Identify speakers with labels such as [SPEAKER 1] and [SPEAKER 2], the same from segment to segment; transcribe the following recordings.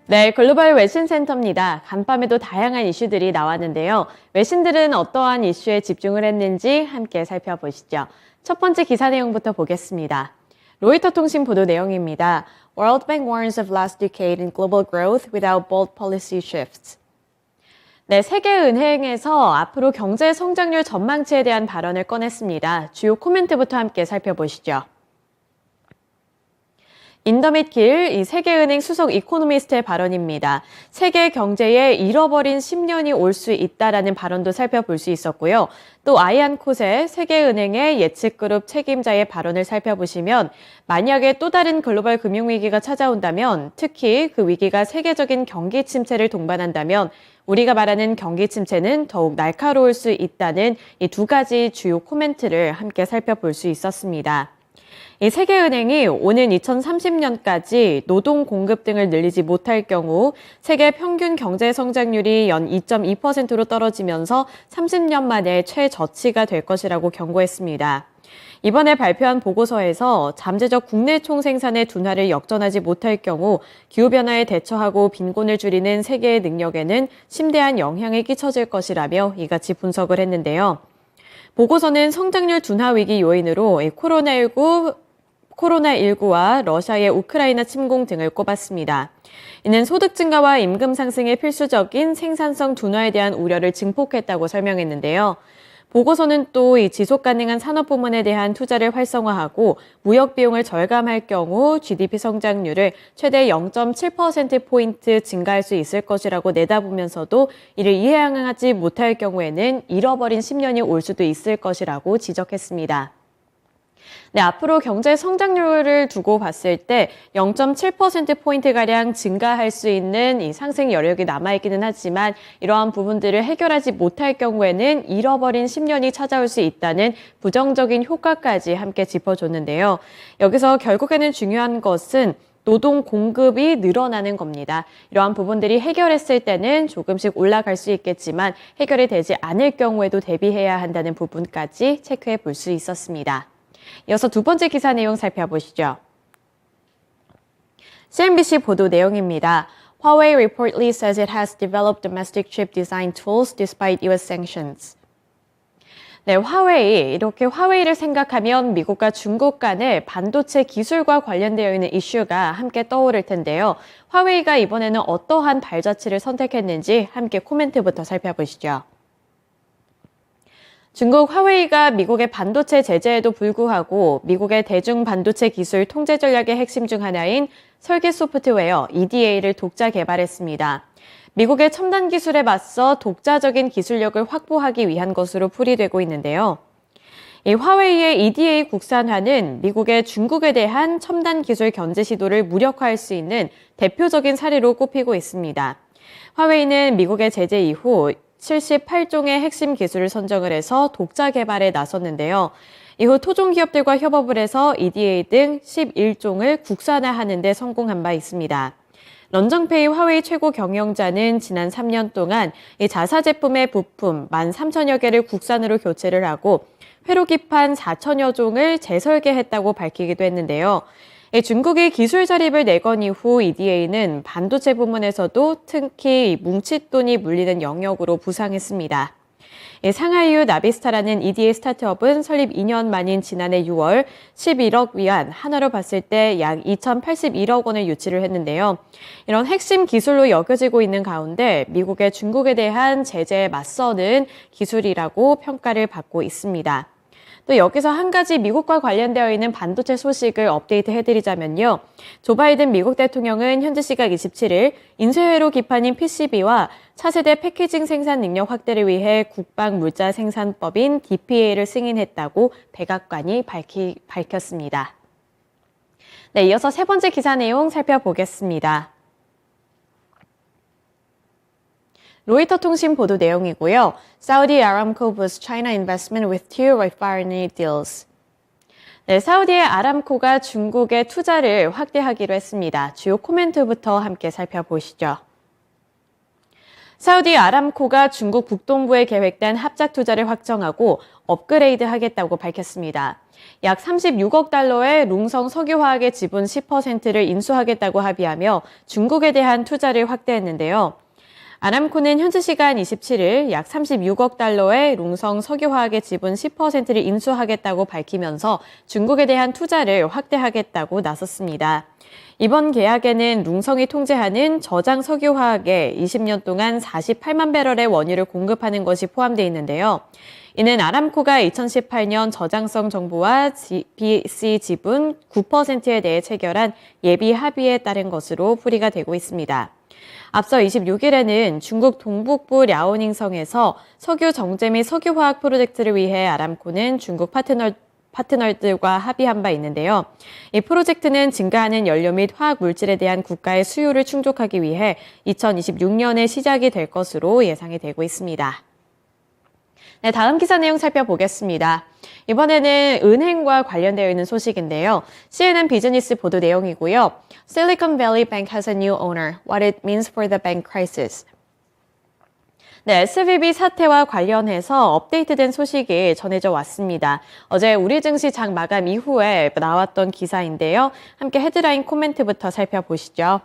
[SPEAKER 1] 네, 글로벌 외신 센터입니다. 간밤에도 다양한 이슈들이 나왔는데요. 외신들은 어떠한 이슈에 집중을 했는지 함께 살펴보시죠. 첫 번째 기사 내용부터 보겠습니다. 로이터 통신 보도 내용입니다. World Bank warns of last decade in global growth without bold policy shifts. 네, 세계은행에서 앞으로 경제 성장률 전망치에 대한 발언을 꺼냈습니다. 주요 코멘트부터 함께 살펴보시죠. 인더밋 길, 이 세계은행 수석 이코노미스트의 발언입니다. 세계 경제에 잃어버린 10년이 올 수 있다라는 발언도 살펴볼 수 있었고요. 또 아이안 콧의 세계은행의 예측그룹 책임자의 발언을 살펴보시면 만약에 또 다른 글로벌 금융위기가 찾아온다면 특히 그 위기가 세계적인 경기 침체를 동반한다면 우리가 말하는 경기 침체는 더욱 날카로울 수 있다는 이 두 가지 주요 코멘트를 함께 살펴볼 수 있었습니다. 이 세계은행이 오는 2030년까지 노동 공급 등을 늘리지 못할 경우 세계 평균 경제 성장률이 연 2.2%로 떨어지면서 30년 만에 최저치가 될 것이라고 경고했습니다. 이번에 발표한 보고서에서 잠재적 국내 총생산의 둔화를 역전하지 못할 경우 기후변화에 대처하고 빈곤을 줄이는 세계의 능력에는 심대한 영향이 끼쳐질 것이라며 이같이 분석을 했는데요. 보고서는 성장률 둔화 위기 요인으로 코로나19와 러시아의 우크라이나 침공 등을 꼽았습니다. 이는 소득 증가와 임금 상승에 필수적인 생산성 둔화에 대한 우려를 증폭했다고 설명했는데요. 보고서는 또 이 지속 가능한 산업 부문에 대한 투자를 활성화하고 무역 비용을 절감할 경우 GDP 성장률을 최대 0.7%포인트 증가할 수 있을 것이라고 내다보면서도 이를 이행하지 못할 경우에는 잃어버린 10년이 올 수도 있을 것이라고 지적했습니다. 네, 앞으로 경제 성장률을 두고 봤을 때 0.7%포인트가량 증가할 수 있는 이 상승 여력이 남아있기는 하지만 이러한 부분들을 해결하지 못할 경우에는 잃어버린 10년이 찾아올 수 있다는 부정적인 효과까지 함께 짚어줬는데요. 여기서 결국에는 중요한 것은 노동 공급이 늘어나는 겁니다. 이러한 부분들이 해결했을 때는 조금씩 올라갈 수 있겠지만 해결이 되지 않을 경우에도 대비해야 한다는 부분까지 체크해 볼 수 있었습니다. 이어서 두 번째 기사 내용 살펴보시죠. CNBC 보도 내용입니다. Huawei reportedly says it has developed domestic chip design tools despite US sanctions. 네, 화웨이. 이렇게 화웨이를 생각하면 미국과 중국 간의 반도체 기술과 관련되어 있는 이슈가 함께 떠오를 텐데요. 화웨이가 이번에는 어떠한 발자취를 선택했는지 함께 코멘트부터 살펴보시죠. 중국 화웨이가 미국의 반도체 제재에도 불구하고 미국의 대중 반도체 기술 통제 전략의 핵심 중 하나인 설계 소프트웨어 EDA를 독자 개발했습니다. 미국의 첨단 기술에 맞서 독자적인 기술력을 확보하기 위한 것으로 풀이되고 있는데요. 이 화웨이의 EDA 국산화는 미국의 중국에 대한 첨단 기술 견제 시도를 무력화할 수 있는 대표적인 사례로 꼽히고 있습니다. 화웨이는 미국의 제재 이후 78종의 핵심 기술을 선정을 해서 독자 개발에 나섰는데요. 이후 토종 기업들과 협업을 해서 EDA 등 11종을 국산화하는 데 성공한 바 있습니다. 런정페이 화웨이 최고 경영자는 지난 3년 동안 이 자사 제품의 부품 13,000여 개를 국산으로 교체를 하고 회로기판 4,000여 종을 재설계했다고 밝히기도 했는데요. 중국이 기술 자립을 내건 이후 EDA는 반도체 부문에서도 특히 뭉칫돈이 물리는 영역으로 부상했습니다. 상하이유 나비스타라는 EDA 스타트업은 설립 2년 만인 지난해 6월 11억 위안, 한화로 봤을 때 약 2,081억 원을 유치를 했는데요. 이런 핵심 기술로 여겨지고 있는 가운데 미국의 중국에 대한 제재에 맞서는 기술이라고 평가를 받고 있습니다. 또 여기서 한 가지 미국과 관련되어 있는 반도체 소식을 업데이트 해드리자면요. 조 바이든 미국 대통령은 현지 시각 27일 인쇄회로 기판인 PCB와 차세대 패키징 생산 능력 확대를 위해 국방 물자 생산법인 DPA를 승인했다고 백악관이 밝혔습니다. 네, 이어서 세 번째 기사 내용 살펴보겠습니다. 로이터 통신 보도 내용이고요. Saudi Aramco boosts China investment with two refinery deals. 네, 사우디의 아람코가 중국에 투자를 확대하기로 했습니다. 주요 코멘트부터 함께 살펴보시죠. 사우디 아람코가 중국 북동부에 계획된 합작 투자를 확정하고 업그레이드 하겠다고 밝혔습니다. 약 36억 달러의 룽성 석유화학의 지분 10%를 인수하겠다고 합의하며 중국에 대한 투자를 확대했는데요. 아람코는 현지 시간 27일 약 36억 달러의 룽성 석유화학의 지분 10%를 인수하겠다고 밝히면서 중국에 대한 투자를 확대하겠다고 나섰습니다. 이번 계약에는 룽성이 통제하는 저장 석유화학에 20년 동안 48만 배럴의 원유를 공급하는 것이 포함되어 있는데요. 이는 아람코가 2018년 저장성 정보와 BC 지분 9%에 대해 체결한 예비 합의에 따른 것으로 풀이가 되고 있습니다. 앞서 26일에는 중국 동북부 랴오닝성에서 석유 정제 및 석유화학 프로젝트를 위해 아람코는 중국 파트너들과 합의한 바 있는데요. 이 프로젝트는 증가하는 연료 및 화학 물질에 대한 국가의 수요를 충족하기 위해 2026년에 시작이 될 것으로 예상이 되고 있습니다. 네, 다음 기사 내용 살펴보겠습니다. 이번에는 은행과 관련되어 있는 소식인데요. CNN 비즈니스 보도 내용이고요. Silicon Valley Bank has a new owner. What it means for the bank crisis. 네, SVB 사태와 관련해서 업데이트된 소식이 전해져 왔습니다. 어제 우리 증시 장 마감 이후에 나왔던 기사인데요. 함께 헤드라인 코멘트부터 살펴보시죠.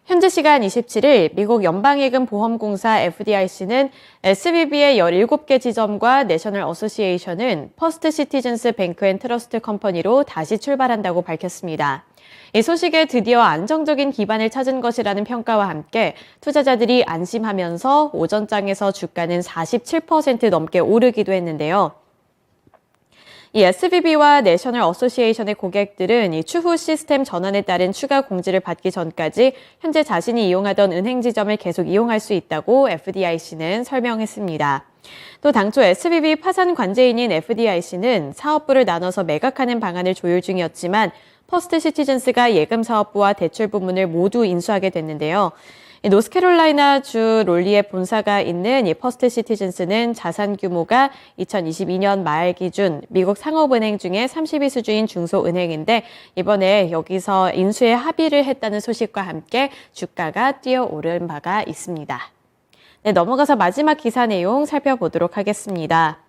[SPEAKER 1] 현지 시간 27일 미국 연방예금보험공사 FDIC는 SVB의 17개 지점과 내셔널 어소시에이션은 퍼스트 시티즌스 뱅크 앤 트러스트 컴퍼니로 다시 출발한다고 밝혔습니다. 이 소식에 드디어 안정적인 기반을 찾은 것이라는 평가와 함께 투자자들이 안심하면서 오전장에서 주가는 47% 넘게 오르기도 했는데요. 이 SVB와 내셔널 어소시에이션의 고객들은 이 추후 시스템 전환에 따른 추가 공지를 받기 전까지 현재 자신이 이용하던 은행 지점을 계속 이용할 수 있다고 FDIC는 설명했습니다. 또 당초 SVB 파산 관제인인 FDIC는 사업부를 나눠서 매각하는 방안을 조율 중이었지만 퍼스트 시티즌스가 예금 사업부와 대출 부문을 모두 인수하게 됐는데요. 노스캐롤라이나주 롤리에 본사가 있는 이 퍼스트 시티즌스는 자산 규모가 2022년 말 기준 미국 상업은행 중에 30위 수준인 중소은행인데 이번에 여기서 인수에 합의를 했다는 소식과 함께 주가가 뛰어오른 바가 있습니다. 네, 넘어가서 마지막 기사 내용 살펴보도록 하겠습니다.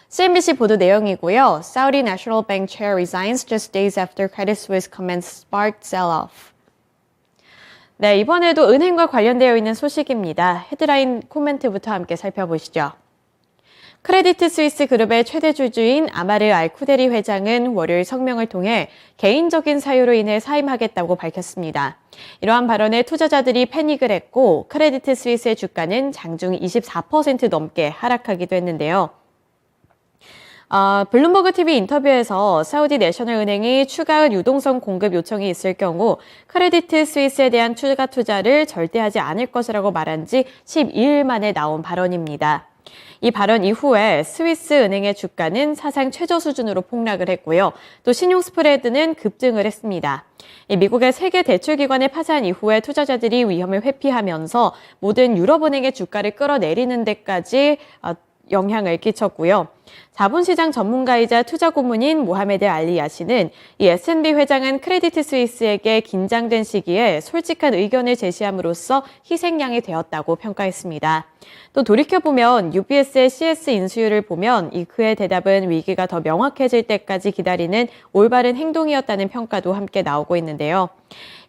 [SPEAKER 1] CNBC 보도 내용이고요. Saudi National Bank chair resigns just days after Credit Suisse commenced sparked sell-off. 네, 이번에도 은행과 관련되어 있는 소식입니다. 헤드라인 코멘트부터 함께 살펴보시죠. 크레디트 스위스 그룹의 최대 주주인 아마르 알쿠데리 회장은 월요일 성명을 통해 개인적인 사유로 인해 사임하겠다고 밝혔습니다. 이러한 발언에 투자자들이 패닉을 했고 크레디트 스위스의 주가는 장중 24% 넘게 하락하기도 했는데요. 블룸버그 TV 인터뷰에서 사우디 내셔널 은행이 추가 유동성 공급 요청이 있을 경우 크레디트 스위스에 대한 추가 투자를 절대 하지 않을 것이라고 말한 지 12일 만에 나온 발언입니다. 이 발언 이후에 스위스 은행의 주가는 사상 최저 수준으로 폭락을 했고요. 또 신용 스프레드는 급등을 했습니다. 미국의 세계 대출기관의 파산 이후에 투자자들이 위험을 회피하면서 모든 유럽은행의 주가를 끌어내리는 데까지 영향을 끼쳤고요. 자본시장 전문가이자 투자 고문인 모하메드 알리 야시는 이 S&B 회장은 크레디트 스위스에게 긴장된 시기에 솔직한 의견을 제시함으로써 희생양이 되었다고 평가했습니다. 또 돌이켜보면 UBS의 CS 인수율을 보면 그의 대답은 위기가 더 명확해질 때까지 기다리는 올바른 행동이었다는 평가도 함께 나오고 있는데요.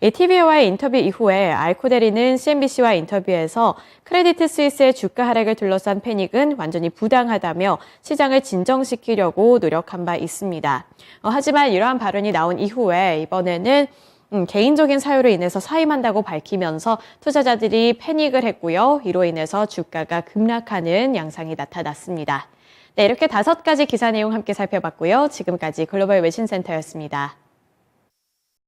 [SPEAKER 1] 이 TV와의 인터뷰 이후에 알코데리는 CNBC와 인터뷰에서 크레디트 스위스의 주가 하락을 둘러싼 패닉은 완전히 부당하다며 시장을 진정시키려고 노력한 바 있습니다. 하지만 이러한 발언이 나온 이후에 이번에는 개인적인 사유로 인해서 사임한다고 밝히면서 투자자들이 패닉을 했고요. 이로 인해서 주가가 급락하는 양상이 나타났습니다. 네, 이렇게 5가지 기사 내용 함께 살펴봤고요. 지금까지 글로벌 외신센터였습니다.